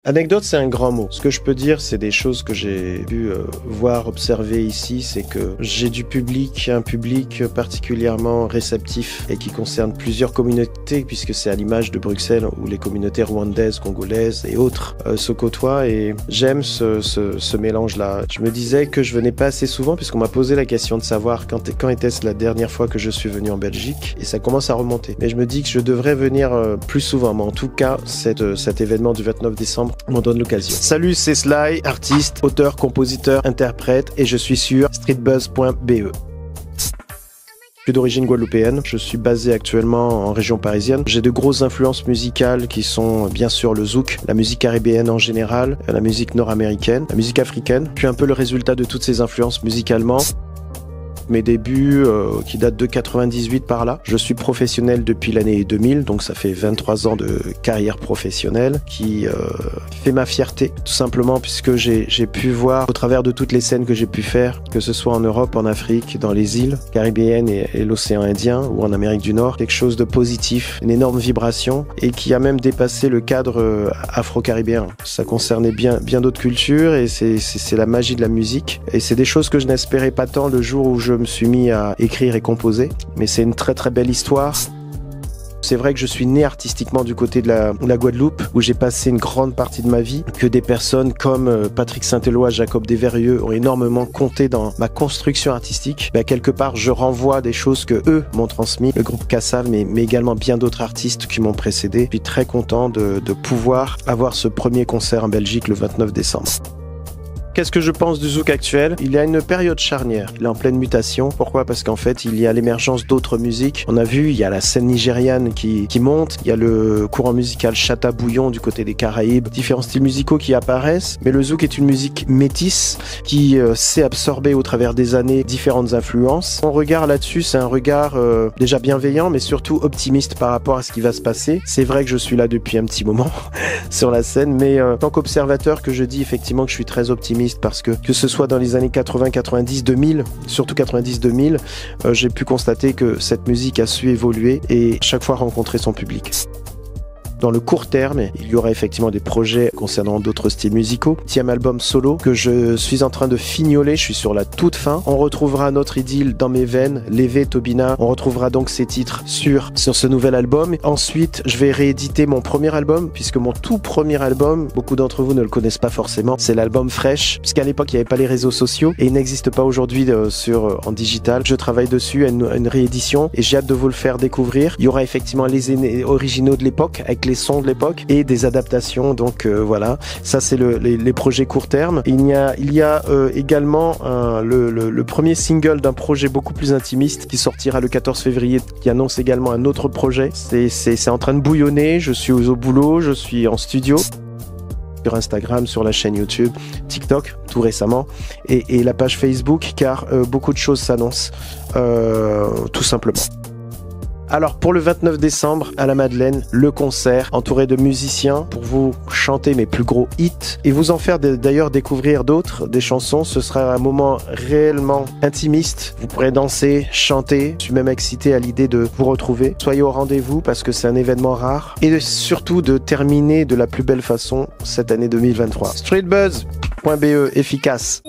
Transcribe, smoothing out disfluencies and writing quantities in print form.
Anecdote, c'est un grand mot. Ce que je peux dire, c'est des choses que j'ai pu voir, observer ici, c'est que j'ai du public, un public particulièrement réceptif et qui concerne plusieurs communautés, puisque c'est à l'image de Bruxelles où les communautés rwandaises, congolaises et autres se côtoient, et j'aime ce mélange-là. Je me disais que je venais pas assez souvent, puisqu'on m'a posé la question de savoir quand était-ce la dernière fois que je suis venu en Belgique, et ça commence à remonter. Mais je me dis que je devrais venir plus souvent, mais en tout cas, cet événement du 29 décembre m'en donne l'occasion. Salut, c'est Sly, artiste, auteur, compositeur, interprète, et je suis sur streetbuzz.be. Je suis d'origine guadeloupéenne, je suis basé actuellement en région parisienne. J'ai de grosses influences musicales qui sont bien sûr le zouk, la musique caribéenne en général, la musique nord-américaine, la musique africaine. Je suis un peu le résultat de toutes ces influences musicalement. Mes débuts qui datent de 98 par là. Je suis professionnel depuis l'année 2000, donc ça fait 23 ans de carrière professionnelle qui fait ma fierté, tout simplement puisque j'ai pu voir au travers de toutes les scènes que j'ai pu faire, que ce soit en Europe, en Afrique, dans les îles caribéennes et l'océan Indien ou en Amérique du Nord, quelque chose de positif, une énorme vibration et qui a même dépassé le cadre afro-caribéen. Ça concernait bien d'autres cultures et c'est la magie de la musique et c'est des choses que je n'espérais pas tant le jour où je me suis mis à écrire et composer, mais c'est une très très belle histoire. C'est vrai que je suis né artistiquement du côté de la Guadeloupe, où j'ai passé une grande partie de ma vie, que des personnes comme Patrick Saint-Éloi, Jacob Desverrieux ont énormément compté dans ma construction artistique. Quelque part, je renvoie des choses que eux m'ont transmis, le groupe Kassav, mais également bien d'autres artistes qui m'ont précédé. Je suis très content de pouvoir avoir ce premier concert en Belgique le 29 décembre. Qu'est-ce que je pense du zouk actuel? Il y a une période charnière, il est en pleine mutation. Pourquoi? Parce qu'en fait, il y a l'émergence d'autres musiques. On a vu, il y a la scène nigériane qui monte, il y a le courant musical chata bouillon du côté des Caraïbes, différents styles musicaux qui apparaissent. Mais le zouk est une musique métisse qui s'est absorbée au travers des années différentes influences. Mon regard là-dessus, c'est un regard déjà bienveillant, mais surtout optimiste par rapport à ce qui va se passer. C'est vrai que je suis là depuis un petit moment sur la scène, mais en tant qu'observateur, que je dis effectivement que je suis très optimiste, parce que ce soit dans les années 80, 90, 2000, surtout 90-2000, j'ai pu constater que cette musique a su évoluer et chaque fois rencontrer son public. Dans le court terme, il y aura effectivement des projets concernant d'autres styles musicaux. 10e album solo que je suis en train de fignoler, je suis sur la toute fin. On retrouvera notre idylle dans mes veines, Lévé, Tobina. On retrouvera donc ces titres sur ce nouvel album. Ensuite, je vais rééditer mon premier album, puisque mon tout premier album, beaucoup d'entre vous ne le connaissent pas forcément, c'est l'album Fresh, puisqu'à l'époque il n'y avait pas les réseaux sociaux et il n'existe pas aujourd'hui en digital. Je travaille dessus à une réédition et j'ai hâte de vous le faire découvrir. Il y aura effectivement les originaux de l'époque avec les sons de l'époque et des adaptations, donc voilà, ça c'est les projets court terme. Il y a également le premier single d'un projet beaucoup plus intimiste qui sortira le 14 février, qui annonce également un autre projet. C'est en train de bouillonner, je suis au boulot, je suis en studio sur Instagram, sur la chaîne YouTube, TikTok tout récemment et la page Facebook, car beaucoup de choses s'annoncent tout simplement. Alors pour le 29 décembre à la Madeleine, le concert entouré de musiciens pour vous chanter mes plus gros hits et vous en faire d'ailleurs découvrir d'autres, des chansons. Ce sera un moment réellement intimiste. Vous pourrez danser, chanter. Je suis même excité à l'idée de vous retrouver. Soyez au rendez-vous parce que c'est un événement rare et surtout de terminer de la plus belle façon cette année 2023. Streetbuzz.be, efficace.